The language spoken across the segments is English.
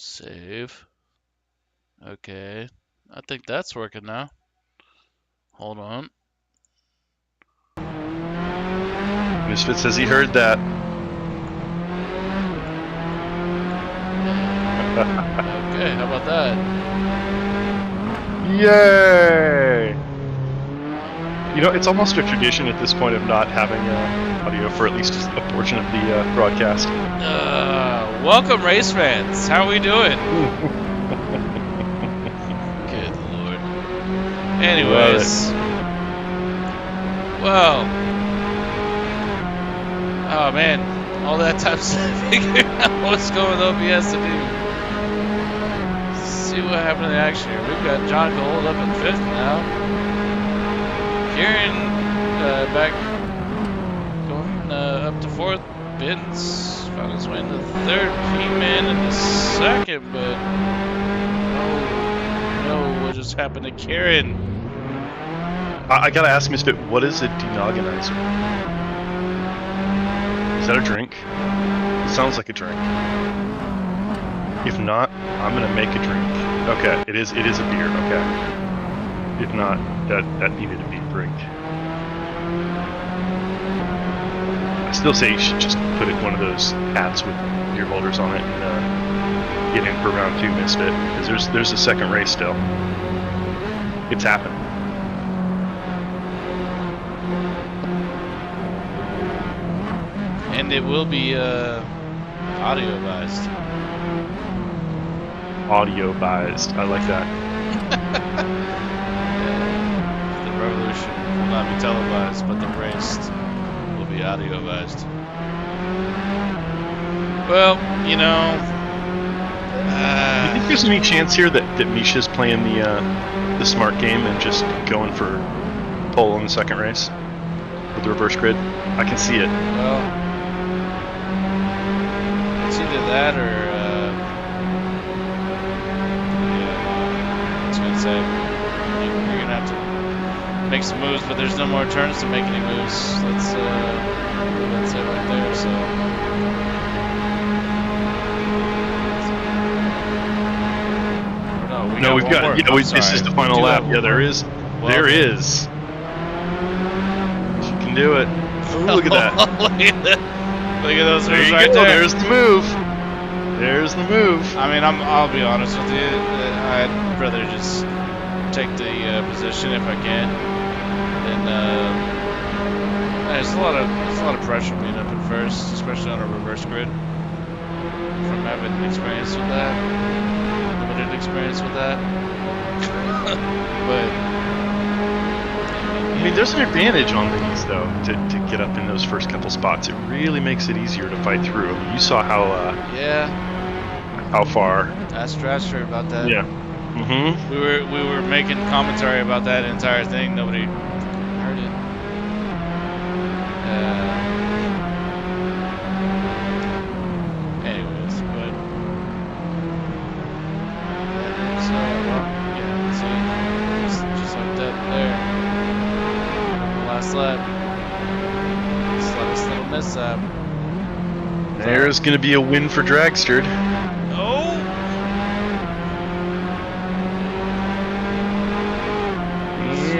Save. Okay. I think that's working now. Hold on. Misfit says he heard that. Okay, how about that? Yay! You know, it's almost a tradition at this point of not having audio for at least a portion of the broadcast. Welcome, race fans. How are we doing? Good lord. Anyways. Well. Oh man. All that time figuring out what's going on OBS to do. See what happened in the action here. We've got John Gold up in 5th now. Kieran back going up to 4th. Ben's found his way into 3rd. He-Man in the 2nd, but oh no, what just happened to Kieran? I gotta ask Misfit, what is a denogonizer? Is that a drink? It sounds like a drink. If not, I'm gonna make a drink. Okay, it is a beer, okay. If not, that needed to be a drink. I still say you should just put it one of those hats with beer holders on it and get in for round 2, Misfit, because there's a second race still. It's happening. And it will be audio-vised. Audio-vised, I like that. The revolution will not be televised, but the race will be audio-vised. Well, you know... you think there's any chance here that Misha's playing the smart game and just going for pole in the second race with the reverse grid? I can see it. Well, it's either that or I was gonna say you're gonna have to make some moves, but there's no more turns to make any moves. That's it right there. So. No, we've got. Yeah, this is the final lap. Yeah, there is. Well, there is. She can do it. Ooh, look at that. Look at those moves right there. there. There's the move. There's the move. I mean, I'll be honest with you. I'd rather just take the position if I can. And there's a lot of pressure being up at first, especially on a reverse grid. From having experience with that, limited experience with that. But I mean, there's an advantage on these though to get up in those first couple spots. It really makes it easier to fight through. I mean, you saw how how far. Ask Strasher about that. Yeah. Mm-hmm. We were making commentary about that entire thing. Nobody heard it. Anyways, but so yeah, see, just like that there. Last lap. Slightest little mishap. There's going to be a win for Dragster. Oh!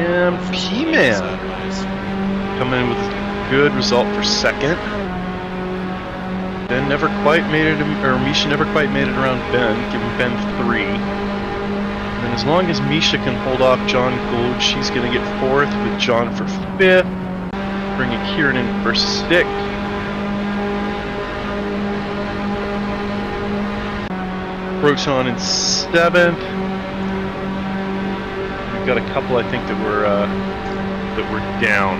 And P-Man coming in with a good result for 2nd. Ben never quite made it, or Misha never quite made it around Ben, giving Ben 3. And as long as Misha can hold off John Gold, she's going to get 4th with John for 5th. Bringing Kieran in for 6th. Proton in 7th. We've got a couple, I think, that were down.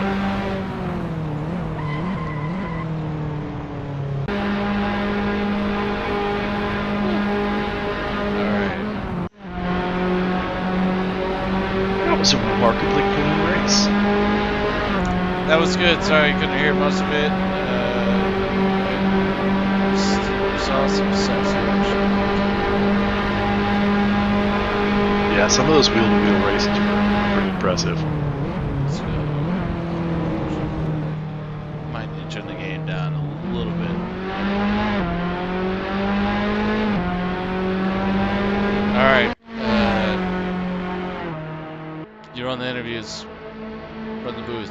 All right. That was a remarkably clean race. That was good. Sorry, I couldn't hear most of it. Saw some sexy action. Yeah, some of those wheel-to-wheel races were pretty impressive. So, might need to turn the game down a little bit. You're on the interviews from the booth.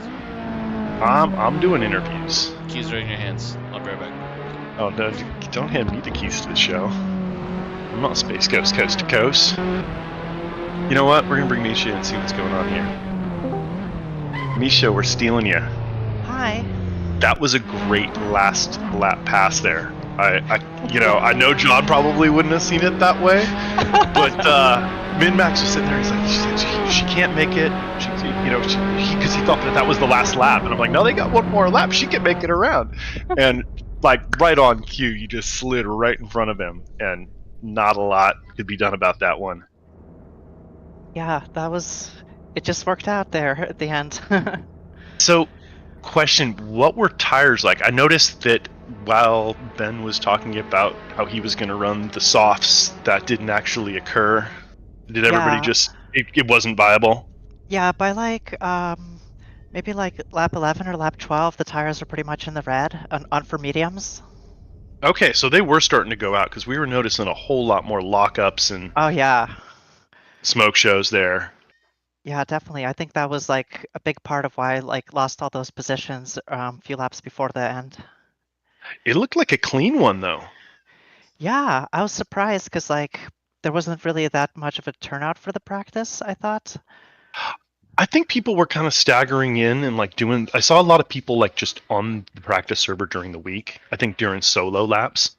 I'm doing interviews. Keys are in your hands. I'll be right back. Oh no! Don't hand me the keys to the show. I'm not Space Ghost Coast to Coast. You know what? We're gonna bring Misha in and see what's going on here. Misha, we're stealing you. Hi. That was a great last lap pass there. I know John probably wouldn't have seen it that way, but Minmax was sitting there. He's like, she can't make it. Because he thought that was the last lap, and I'm like, no, they got one more lap. She can make it around, and like right on cue, you just slid right in front of him, and not a lot could be done about that one. Yeah, it just worked out there at the end. So, question, what were tires like? I noticed that while Ben was talking about how he was going to run the softs, that didn't actually occur. Did everybody it wasn't viable? Yeah, by maybe like lap 11 or lap 12, the tires are pretty much in the red on for mediums. Okay, so they were starting to go out because we were noticing a whole lot more lockups and Oh yeah. smoke shows there. Yeah, definitely. I think that was like a big part of why I lost all those positions a few laps before the end. It looked like a clean one though. Yeah, I was surprised because there wasn't really that much of a turnout for the practice, I thought. I think people were kind of staggering in and doing. I saw a lot of people just on the practice server during the week. I think during solo laps.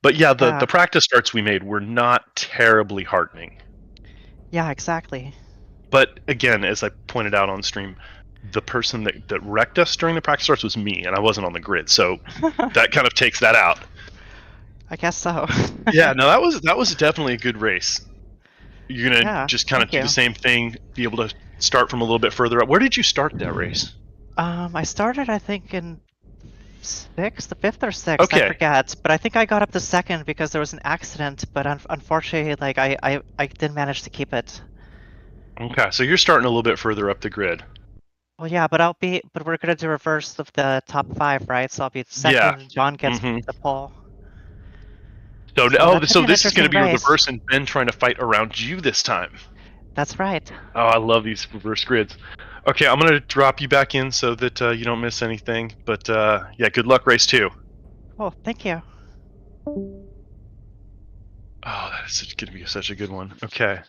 But yeah, the practice starts we made were not terribly heartening. Yeah, exactly. But again, as I pointed out on stream, the person that wrecked us during the practice starts was me, and I wasn't on the grid, so that kind of takes that out. I guess so. Yeah, no, that was definitely a good race. You're gonna just kind of do the same thing, be able to start from a little bit further up. Where did you start that race? I started, I think, in the fifth or sixth, I forget. But I think I got up to second because there was an accident. But unfortunately, I didn't manage to keep it. Okay, so you're starting a little bit further up the grid. Well, yeah, but we're gonna do reverse of the top 5, right? So I'll be second. Yeah. And John gets the pole. So this is going to be reverse and Ben trying to fight around you this time. That's right. Oh, I love these reverse grids. Okay, I'm going to drop you back in so that you don't miss anything. But yeah, good luck race 2. Oh, thank you. Oh, that is going to be such a good one. Okay.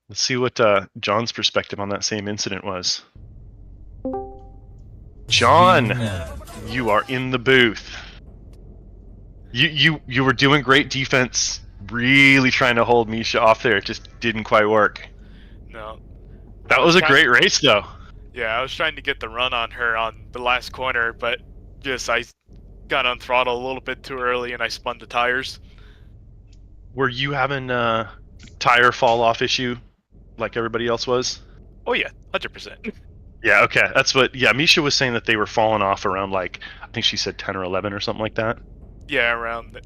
Let's see what John's perspective on that same incident was. John, you are in the booth. You were doing great defense, really trying to hold Misha off there. It just didn't quite work. No. That was a great race, though. Yeah, I was trying to get the run on her on the last corner, but I got on throttle a little bit too early and I spun the tires. Were you having a tire fall off issue like everybody else was? Oh yeah, 100%. Yeah, okay. That's what. Yeah, Misha was saying that they were falling off around I think she said 10 or 11 or something like that. Yeah, around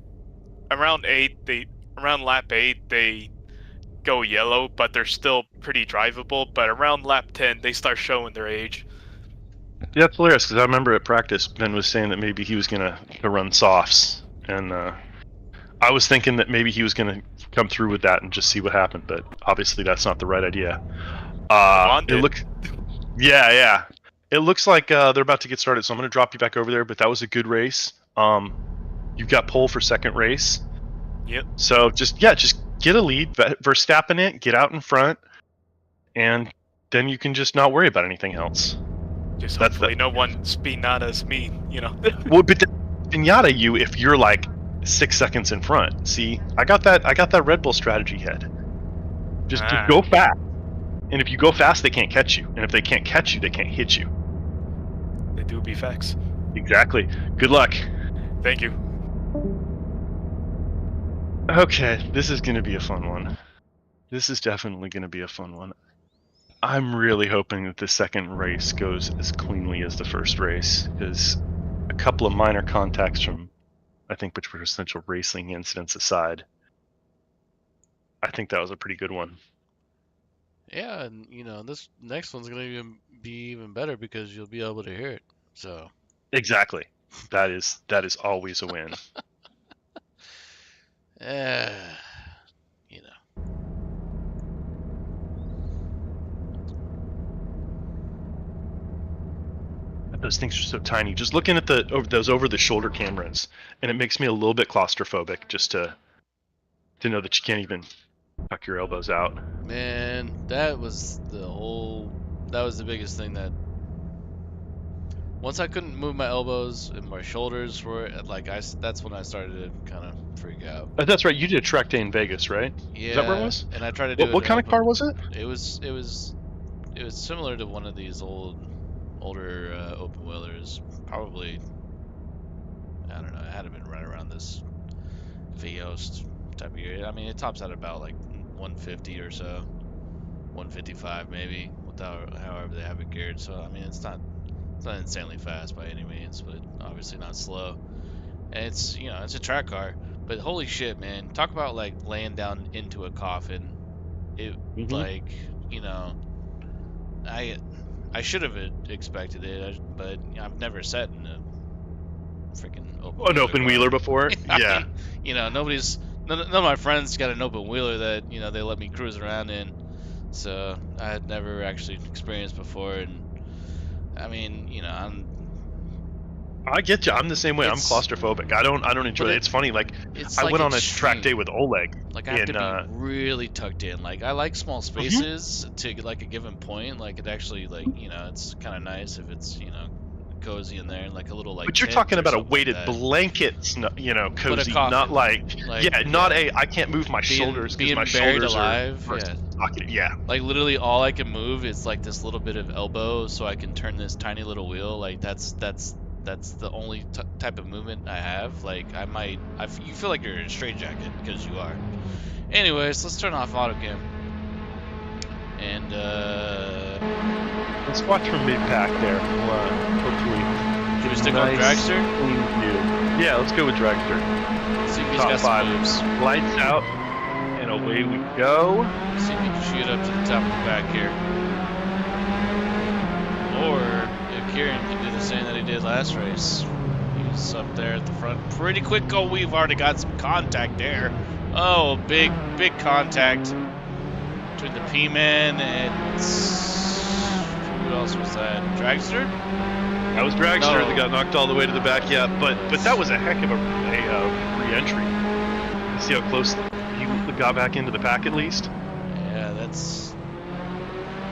lap 8 they go yellow, but they're still pretty drivable. But around lap 10 they start showing their age. Yeah, that's hilarious because I remember at practice Ben was saying that maybe he was gonna run softs, and I was thinking that maybe he was gonna come through with that and just see what happened. But obviously that's not the right idea. Yeah. It looks like they're about to get started, so I'm gonna drop you back over there. But that was a good race. You've got pole for second race. Yep. So just get a lead, Verstappen it, get out in front, and then you can just not worry about anything else. Just hopefully no one's Pinata's me, you know. Well, but Pinata you if you're 6 seconds in front. See, I got that Red Bull strategy head. Just go fast, and if you go fast, they can't catch you, and if they can't catch you, they can't hit you. They do be facts. Exactly. Good luck. Thank you. Okay, this is going to be a fun one. This is definitely going to be a fun one. I'm really hoping that the second race goes as cleanly as the first race, because a couple of minor contacts from, I think, which were essential racing incidents aside, I think that was a pretty good one. Yeah, and this next one's gonna be even better because you'll be able to hear it. So exactly, that is always a win. Those things are so tiny. Just looking at those over-the-shoulder cameras, and it makes me a little bit claustrophobic just to know that you can't even tuck your elbows out. Man, that was the biggest thing that once I couldn't move my elbows and my shoulders were like that's when I started to kind of freak out. That's right. You did a track day in Vegas, right? Yeah. Is that where it was? And I tried to do What kind of car was it? It was similar to one of these older open wheelers. Probably, I don't know. It had to been right around this Vios type of year. I mean, it tops out about like 150 or so, 155 maybe, without however they have it geared. So I mean, it's not insanely fast by any means, but obviously not slow. And it's it's a track car. But holy shit, man! Talk about like laying down into a coffin. It like I should have expected it, but I've never sat in a freaking open wheeler before. Yeah. None of my friends got an open wheeler that they let me cruise around in, so I had never actually experienced before. And I mean, I get you. I'm the same way. I'm claustrophobic. I don't enjoy it. It's funny. Like I went on a track day with Oleg. Like I have to be really tucked in. Like I like small spaces to like a given point. Like it actually it's kind of nice if it's cozy in there and like a little like. But you're talking about a weighted blanket, cozy, not like I can't move my shoulders because my shoulders alive, are yeah. Like literally all I can move is like this little bit of elbow, so I can turn this tiny little wheel. Like that's the only type of movement I have. Like you feel like you're in a straitjacket because you are. Anyways, let's turn off auto cam. And let's watch from mid-pack there. Hopefully. Should we stick on Dragster? Yeah, let's go with Dragster. See if he's got some moves. Lights out, and away we go. See if he can shoot up to the top of the back here. Or if Kieran can do the same that he did last race. He's up there at the front pretty quick. Oh, we've already got some contact there. Oh, big contact between the P-Man and who else was that? Dragster? That was Dragster that got knocked all the way to the back. Yeah, but that was a heck of a re-entry. See how close he got back into the pack at least. Yeah, that's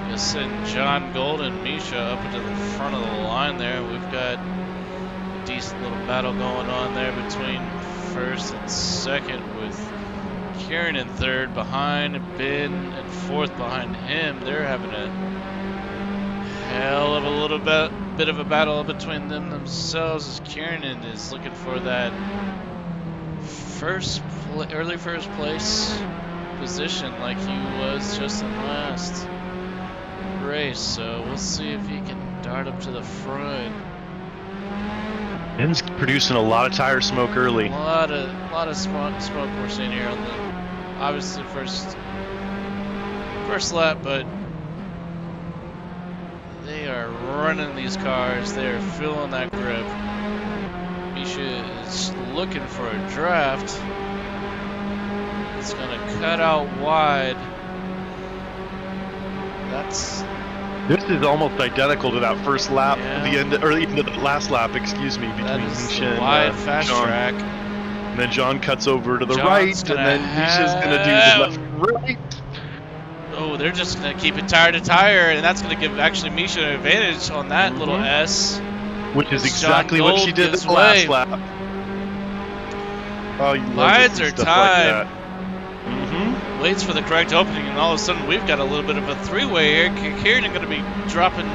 gonna send John Gold and Misha up into the front of the line there. We've got a decent little battle going on there between first and second, with Kieran in third behind Ben and fourth behind him. They're having a hell of a little bit of a battle between themselves, as Kieran is looking for that early first place position like he was just in last race. So we'll see if he can dart up to the front. Ben's producing a lot of tire smoke early. A lot of smoke we're seeing here on the obviously first lap, but they are running these cars. They are feeling that grip. Misha is looking for a draft. It's gonna cut out wide. This is almost identical to that first lap, the end of the last lap, excuse me, between Misha and wide fast John. track. And then John cuts over to the right, and then Misha's gonna do the left right. Oh, they're just gonna keep it tire to tire, and that's gonna give actually Misha an advantage on that little S. Which is exactly what she did the last lap. Oh, you bides her time. Like Waits for the correct opening, and all of a sudden we've got a little bit of a three-way here. Kieran going to be dropping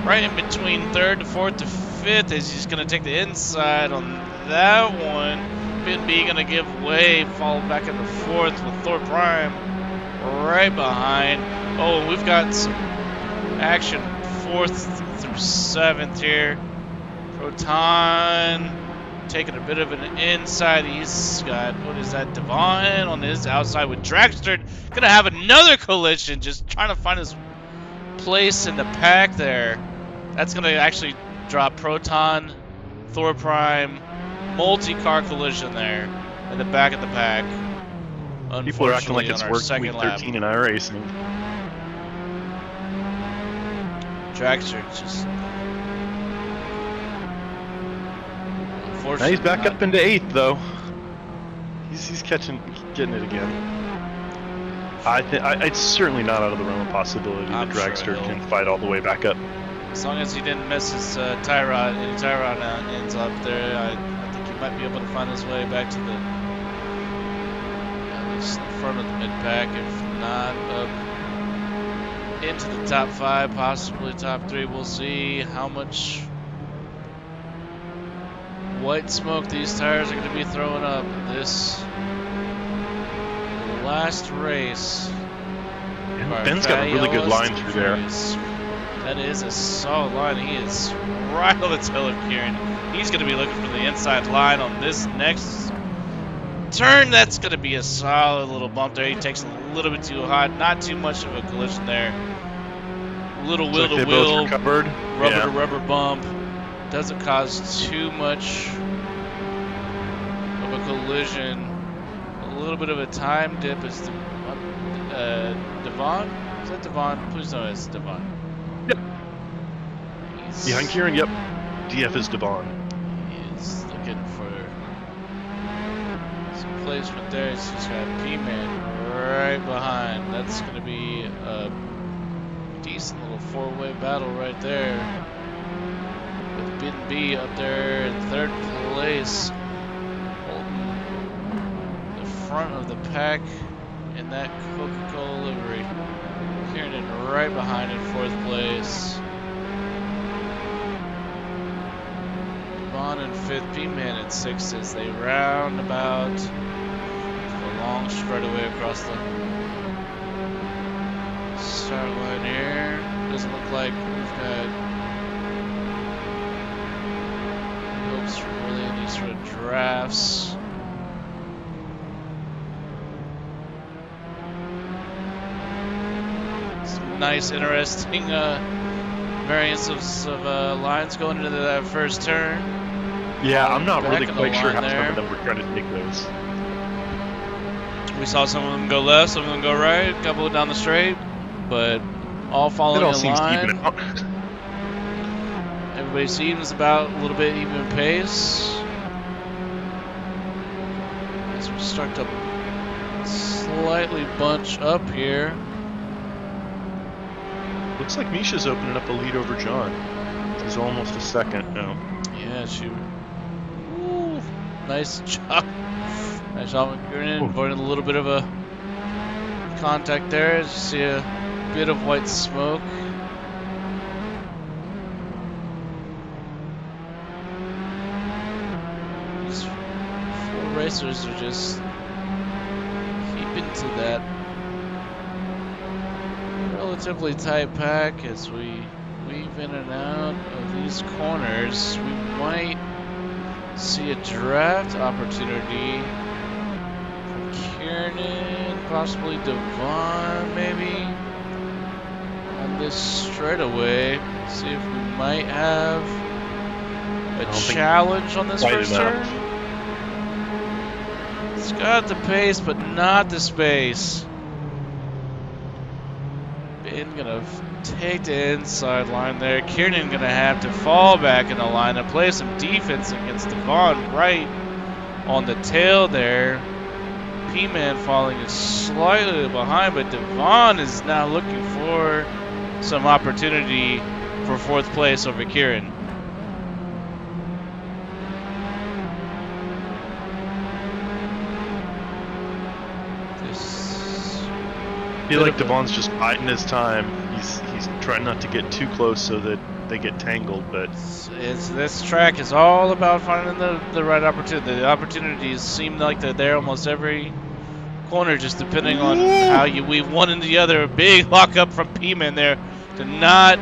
right in between third to fourth to fifth, as he's going to take the inside on that one. Ben B going to give way, fall back into fourth with Thor Prime right behind. Oh, and we've got some action fourth through seventh here. Proton taking a bit of an inside. He's got, what is that, Devon on his outside with Dragster. Gonna have another collision, just trying to find his place in the pack there. That's gonna actually drop Proton, Thor Prime, multi-car collision there in the back of the pack. People are acting like it's worked week 13 in iRacing. Dragster just Now he's back up into 8th, though. He's getting it again. It's certainly not out of the realm of possibility that Dragster can fight all the way back up. As long as he didn't miss his tie rod, any tie rod ends up there, I think he might be able to find his way back to at least the front of the mid pack, if not up into the top 5, possibly top 3. We'll see how much white smoke these tires are going to be throwing up this last race. And Ben's got a really good line through there. That is a solid line. He is right on the tail of Kieran. He's going to be looking for the inside line on this next turn. That's going to be a solid little bump there. He takes a little bit too hot. Not too much of a collision there. Little wheel to wheel, rubber to rubber bump. Doesn't cause too much of a collision. A little bit of a time dip is Devon? Is that Devon? Please no, it's Devon. Yep. Behind Kieran, yep. DF is Devon. He's looking for some placement there. He's just got P-Man right behind. That's going to be a decent little 4-way battle right there. With Ben B up there in 3rd place. Holding the front of the pack in that Coca-Cola livery. Kieran right behind in 4th place. Devon in 5th, P-Man in 6th as they round about the long straightaway across the start line here. Doesn't look like we've got hopes for really any sort of drafts. Nice, interesting variance of lines going into that first turn. Yeah, I'm not really quite sure how some of them were trying to take those. We saw some of them go left, some of them go right, a couple down the straight, but all following it all in seems line. to even out. Everybody seems about a little bit even pace. As we start to slightly bunch up here. Looks like Misha's opening up a lead over John. He's almost a second now. Yeah, she. Ooh, nice job. Nice job, Kieran. Avoiding a little bit of a contact there. As you see a bit of white smoke. These 4 racers are just keeping to that relatively tight pack as we weave in and out of these corners. We might see a draft opportunity from Kieran, possibly Devon, maybe on this straightaway. See if we might have a challenge on this first turn. It's got the pace, but not the space. Ben gonna take the inside line there. Kieran gonna have to fall back in the line and play some defense against Devon right on the tail there. P-Man falling slightly behind, but Devon is now looking for some opportunity for 4th place over Kieran. I feel like Devon's just biding his time. He's trying not to get too close so that they get tangled, but this track is all about finding the right opportunity. The opportunities seem like they're there almost every corner, just depending on how you weave one into the other. A big lockup from P-Man there to not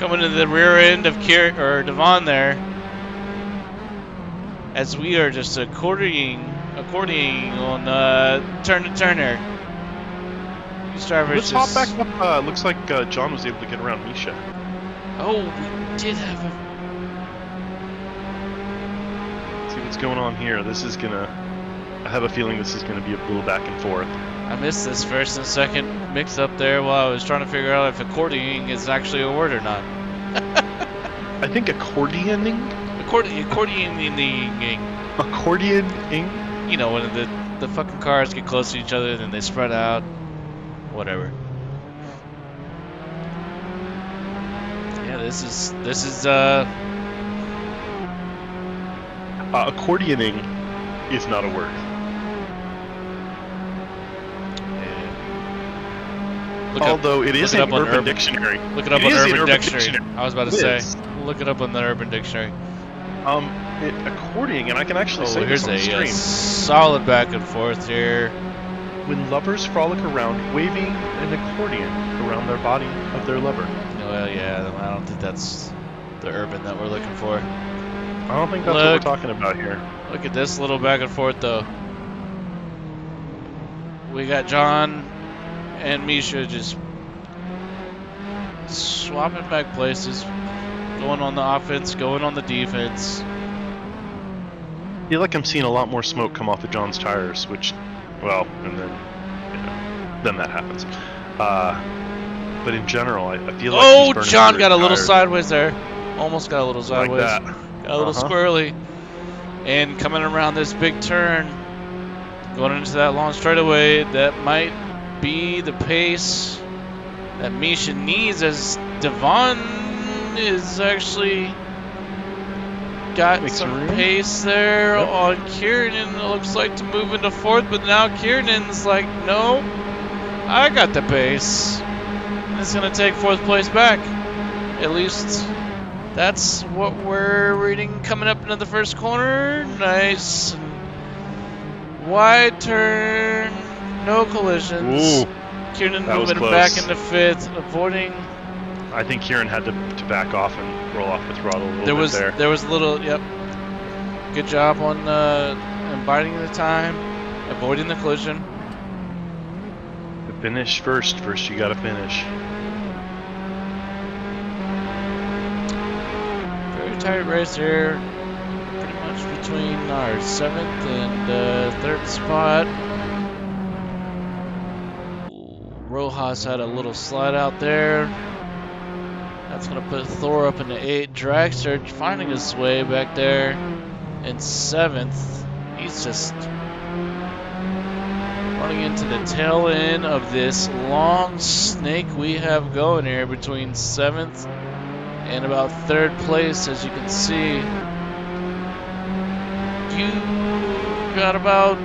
come into the rear end of Devon there, as we are just accordioning on turn to turner. Let's hop back up. Looks like John was able to get around Misha. Oh, we did have a... See what's going on here. This is gonna... I have a feeling this is gonna be a little back and forth. I missed this first and second mix up there while I was trying to figure out if accordioning is actually a word or not. I think accordioning? accordioning. Accordioning? You know, when the fucking cars get close to each other and then they spread out. Whatever. Yeah, this is Accordioning is not a word. yeah. Although it is look it in up on Urban Dictionary. Look it up It on is in Urban Urban Dictionary. I was about to It say, is. look it up on the Urban Dictionary. Accordioning, and I can actually say here's this on the stream. solid back and forth here. When lovers frolic around, waving an accordion around their body of their lover. Well, yeah, I don't think that's the urban that we're looking for. I don't think that's what we're talking about here. Look at this little back and forth, though. We got John and Misha just swapping back places, going on the offense, going on the defense. I feel like I'm seeing a lot more smoke come off of John's tires, which, well, and then that happens. But in general, I feel like he's burning John through got a his little tires. sideways there. Almost got a little Like sideways. that. Got a little squirrely. And coming around this big turn, going into that long straightaway, that might be the pace that Misha needs, as Devon is actually got some pace there on Kieran. It looks like to move into fourth, but now Kieran's like, no, I got the pace. And it's going to take fourth place back. At least that's what we're reading coming up into the first corner. Nice. Wide turn, no collisions. Ooh, Kieran that was moving close. back into fifth, avoiding. I think Kieran had to back off and roll off the throttle a little bit there. There was a little, yep. Good job on biding the time, avoiding the collision. To finish first you gotta finish. Very tight race here. Pretty much between our 7th and 3rd spot. Rojas had a little slide out there. That's going to put Thor up into 8. Dragster finding his way back there in 7th. He's just running into the tail end of this long snake we have going here between 7th and about 3rd place, as you can see. You got about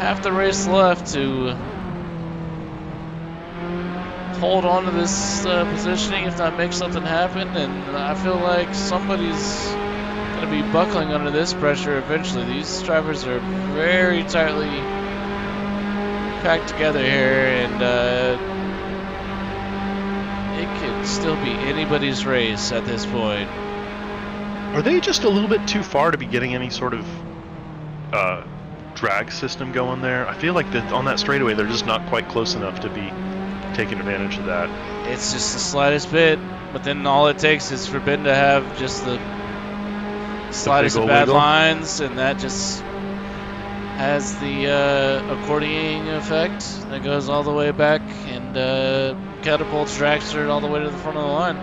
half the race left to hold on to this positioning, if not make something happen, and I feel like somebody's going to be buckling under this pressure eventually. These drivers are very tightly packed together here, and it could still be anybody's race at this point. Are they just a little bit too far to be getting any sort of drag system going there? I feel like that on that straightaway they're just not quite close enough to be taking advantage of that. It's just the slightest bit, but then all it takes is for Ben to have just the slightest of bad lines, and that just has the accordioning effect that goes all the way back and catapults Dragster all the way to the front of the line.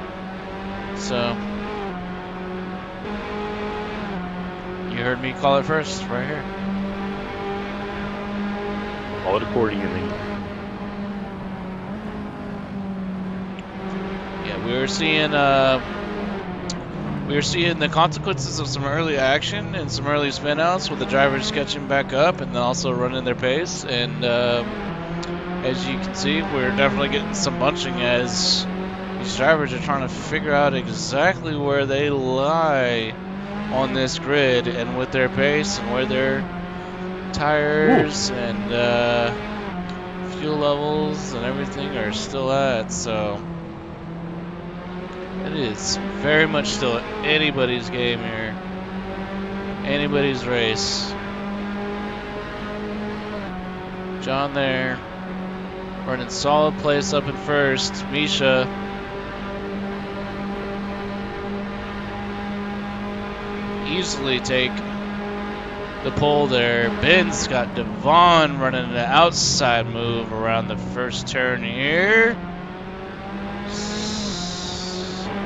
So you heard me call it first, right here. Call it accordioning. Yeah, we were seeing the consequences of some early action and some early spin outs with the drivers catching back up and then also running their pace. And as you can see, we're definitely getting some bunching as these drivers are trying to figure out exactly where they lie on this grid and with their pace and where their tires and fuel levels and everything are still at. So it is very much still anybody's game here. Anybody's race. John there, running solid place up in first. Misha easily take the pole there. Ben's got Devon running an outside move around the first turn here.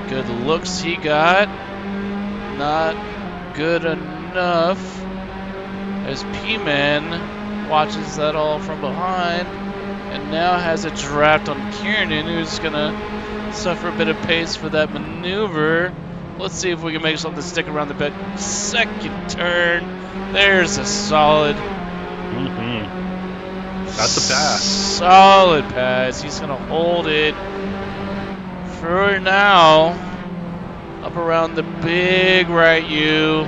Good looks he got. not good enough. As P-Man watches that all from behind and now has a draft on Kiernan, who's gonna suffer a bit of pace for that maneuver. Let's see if we can make something stick around the bend. Second turn. There's a solid. That's a pass. Solid pass. He's gonna hold it for now. Up around the big right U.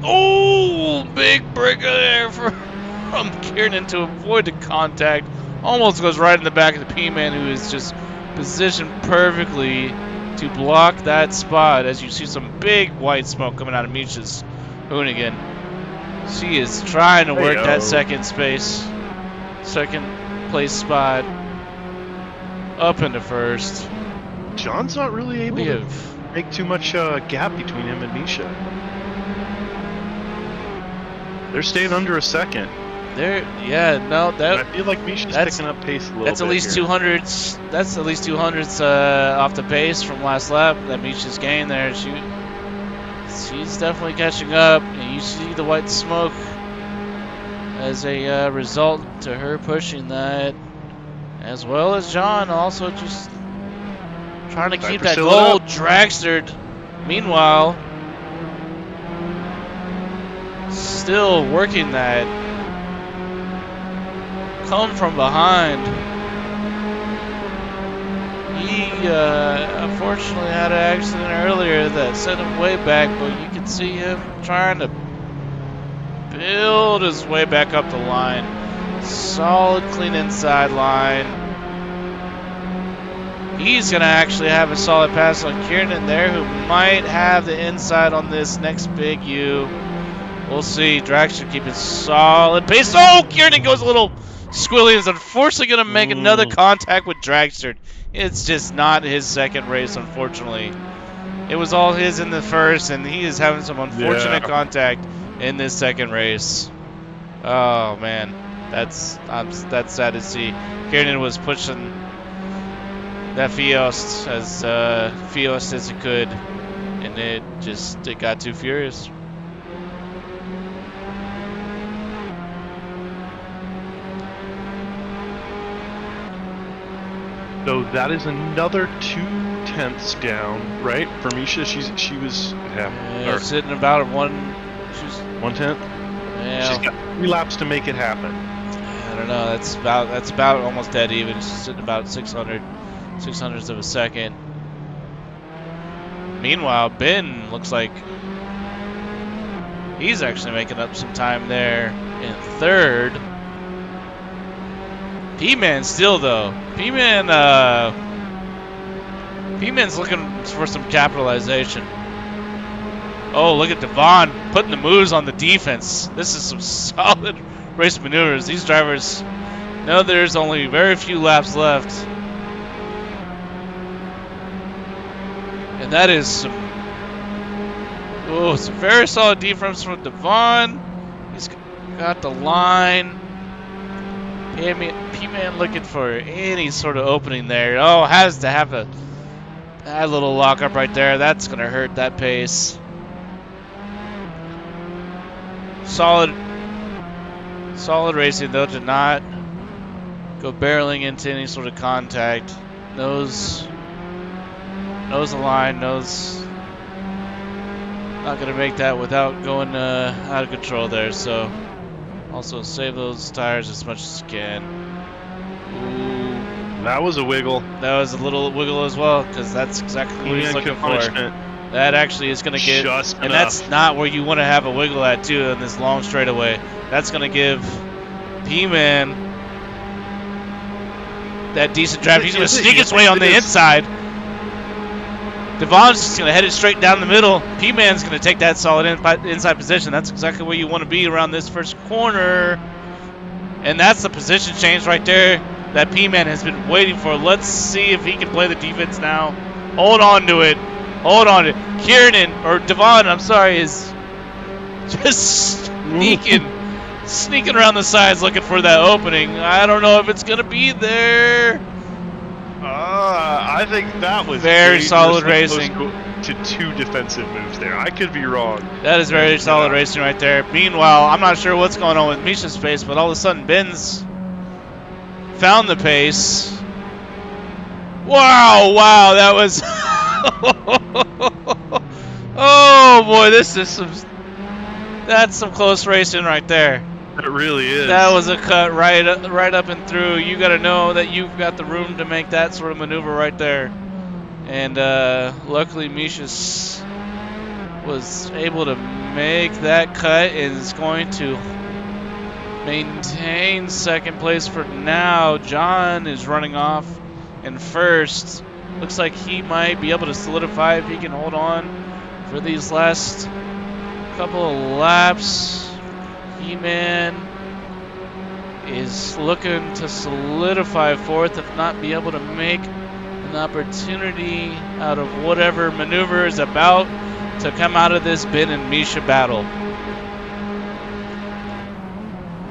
Oh, big breaker there from Kiernan to avoid the contact. Almost goes right in the back of the P-Man, who is just positioned perfectly to block that spot. As you see some big white smoke coming out of Misha's Hoonigan. She is trying to work that second place spot up into first. John's not really able to make too much gap between him and Misha. They're staying under a second. I feel like Misha's picking up pace a little bit. That's at least 200s. That's at least 200s off the pace from last lap that Misha's gained there. She's definitely catching up, and you see the white smoke as a result to her pushing that, as well as John also just trying to keep that gold dragstered. Meanwhile, still working that come from behind. He unfortunately had an accident earlier that sent him way back, but you can see him trying to build his way back up the line. Solid, clean inside line. He's going to actually have a solid pass on Kiernan there, who might have the inside on this next big U. We'll see. Dragster keeping solid pace. Oh, Kiernan goes a little squilly. Is unfortunately going to make another contact with Dragster. It's just not his second race, unfortunately. It was all his in the first, and he is having some unfortunate contact in this second race. Oh man, that's sad to see. Kiernan was pushing that Fiost as it could, and it got too furious. So that is another 2/10 down, right? For Misha, she was sitting about one. She's 1/10. Yeah. She's got 3 laps to make it happen. I don't know. That's about almost dead even. She's sitting about 600ths of a second. Meanwhile, Ben looks like he's actually making up some time there in third. P-Man still though. P-Man's looking for some capitalization. Oh, look at Devon putting the moves on the defense. This is some solid race maneuvers. These drivers know there's only very few laps left. And that is some very solid defense from Devon. He's got the line. P-Man looking for any sort of opening there. Oh, has to have that little lockup right there. That's going to hurt that pace. Solid racing, though, to not go barreling into any sort of contact. Knows the line, knows not going to make that without going out of control there. So also save those tires as much as you can. Ooh. That was a wiggle. That was a little wiggle as well, because that's exactly what he's looking for. That actually is going to get, and that's not where you want to have a wiggle at too in this long straightaway. That's going to give P-Man that decent draft. He's going to sneak his way on the inside. Devon's just going to head it straight down the middle. P-Man's going to take that solid inside position. That's exactly where you want to be around this first corner. And that's the position change right there that P-Man has been waiting for. Let's see if he can play the defense now. Hold on to it. Hold on to it. Devon, I'm sorry, is just sneaking around the sides looking for that opening. I don't know if it's going to be there. I think that was Very solid dangerously racing. close to 2 defensive moves there. I could be wrong. That is very And, solid racing right there. Meanwhile, I'm not sure what's going on with Misha's pace, but all of a sudden Ben's found the pace. Wow, that was... Oh boy, that's some close racing right there. It really is. That was a cut right up and through. You got to know that you've got the room to make that sort of maneuver right there. And luckily Misha was able to make that cut and is going to maintain second place for now. John is running off in first. Looks like he might be able to solidify if he can hold on for these last couple of laps. He-Man is looking to solidify fourth, if not be able to make an opportunity out of whatever maneuver is about to come out of this Ben and Misha battle.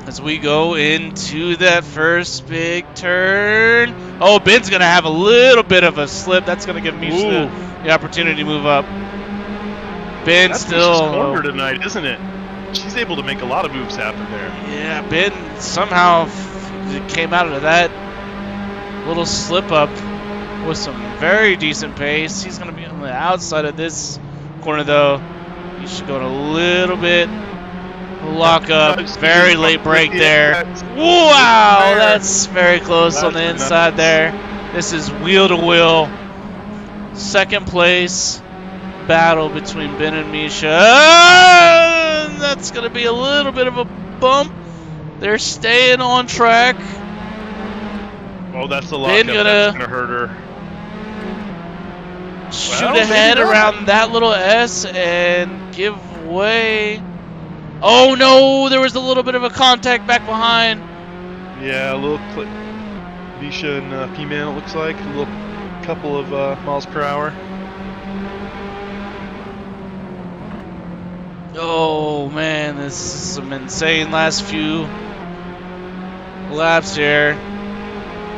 As we go into that first big turn. Oh, Ben's going to have a little bit of a slip. That's going to give Misha the opportunity to move up. Ben That's still... Misha's corner tonight, isn't it? She's able to make a lot of moves happen there. Yeah, Ben somehow came out of that little slip up with some very decent pace. He's going to be on the outside of this corner, though. He should go in a little bit. Lock up. Very late break there. Wow, that's very close on the inside there. This is wheel to wheel. Second place battle between Ben and Misha. That's going to be a little bit of a bump. They're staying on track. Oh, that's the lockup. That's gonna hurt her. Shoot ahead around that little S and give way. Oh no, there was a little bit of a contact back behind. Yeah, a little clip. Misha and P-Man, it looks like. A little couple of miles per hour. Oh man, this is some insane last few laps here.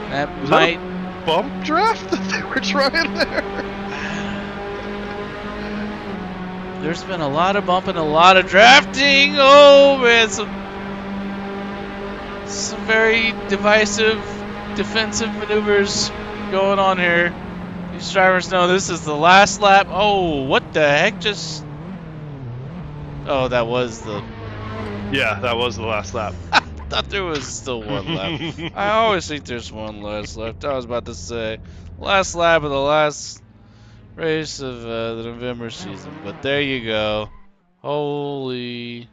That Was might that a bump draft that they were trying there. There's been a lot of bumping, a lot of drafting. Oh man, some very divisive defensive maneuvers going on here. These drivers know this is the last lap. Oh, what the heck just... Oh, that was the... Yeah, that was the last lap. I thought there was still one lap. I always think there's one last lap. I was about to say last lap of the last race of the November season, but there you go. Holy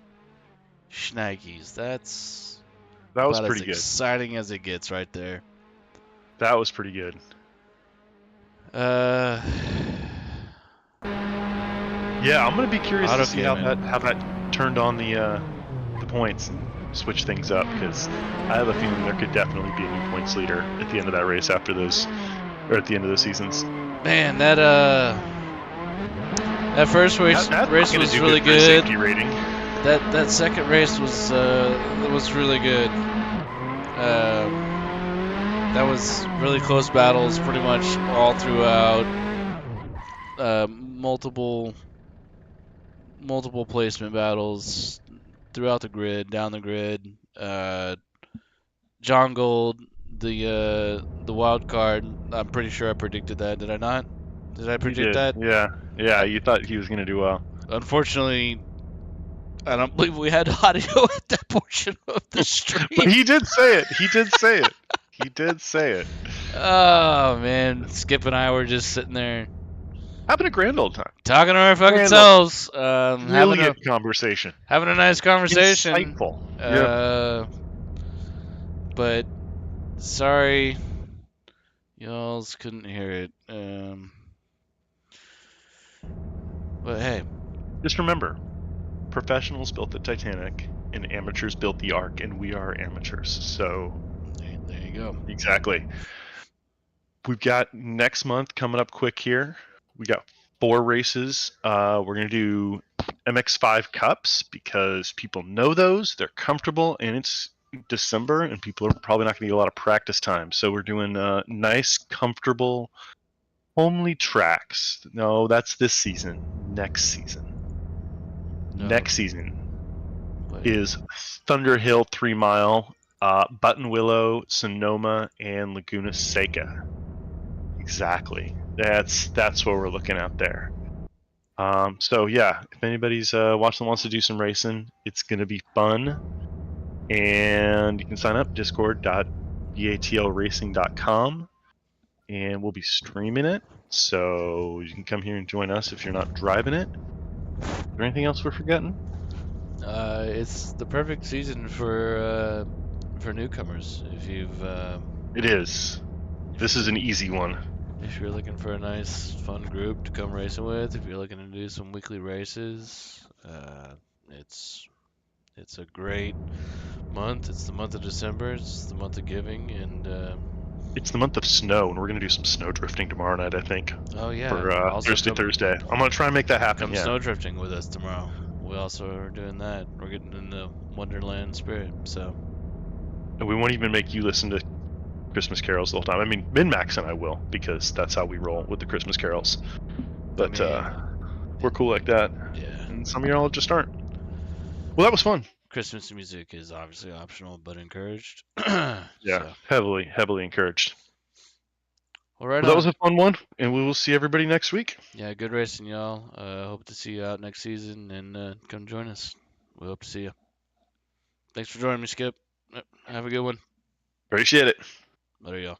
shnikes. That was about pretty as good. Exciting as it gets right there. That was pretty good. Yeah, I'm gonna be curious to see how that turned on the points and switch things up, because I have a feeling there could definitely be a new points leader at the end of that race after those, or at the end of those seasons. Man, that first race was really good. Safety rating. That second race was really good. That was really close battles, pretty much all throughout. Multiple placement battles throughout the grid, down the grid. John Gold, the wild card. I'm pretty sure I predicted that. Did I not? Did I predict that? Yeah. You thought he was gonna do well. Unfortunately, I don't believe we had audio at that portion of the stream. But he did say it. He did say it. He did say it. Oh man, Skip and I were just sitting there having a grand old time, talking to our fucking selves. Really good conversation. Having a nice conversation. Insightful. But sorry, y'all couldn't hear it. But hey, just remember, professionals built the Titanic and amateurs built the Ark, and we are amateurs. So there you go. Exactly. We've got next month coming up quick here. We got 4 races. We're going to do MX5 Cups because people know those. They're comfortable, and it's December, and people are probably not going to get a lot of practice time. So we're doing nice, comfortable, homely tracks. No, that's this season. Next season. No. Next season Wait. is Thunderhill 3 Mile, Button Willow, Sonoma, and Laguna Seca. Exactly. That's what we're looking at there. So yeah, if anybody's watching wants to do some racing, it's gonna be fun. And you can sign up discord.batlracing.com, and we'll be streaming it. So you can come here and join us if you're not driving it. Is there anything else we're forgetting? It's the perfect season for newcomers. If you've It is. This is an easy one. if you're looking for a nice, fun group to come racing with, if you're looking to do some weekly races, it's a great month. It's the month of December. It's the month of giving, and It's the month of snow, and we're gonna do some snow drifting tomorrow night, I think. oh yeah, For also Thursday. I'm gonna try and make that happen. come Yeah. snow drifting with us tomorrow. We also are doing that. We're getting in the Wonderland spirit. So And we won't even make you listen to Christmas carols the whole time. I mean, Minmax and I will, because that's how we roll with the Christmas carols. But we're cool like that. yeah, And some of y'all just aren't. Well, that was fun. Christmas music is obviously optional but encouraged. Yeah, So, heavily encouraged. all right. Well, that was a fun one, and we will see everybody next week. Yeah, good racing, y'all. Hope to see you out next season, and come join us. We hope to see you. Thanks for joining me, Skip. Have a good one. Appreciate it. Later, y'all.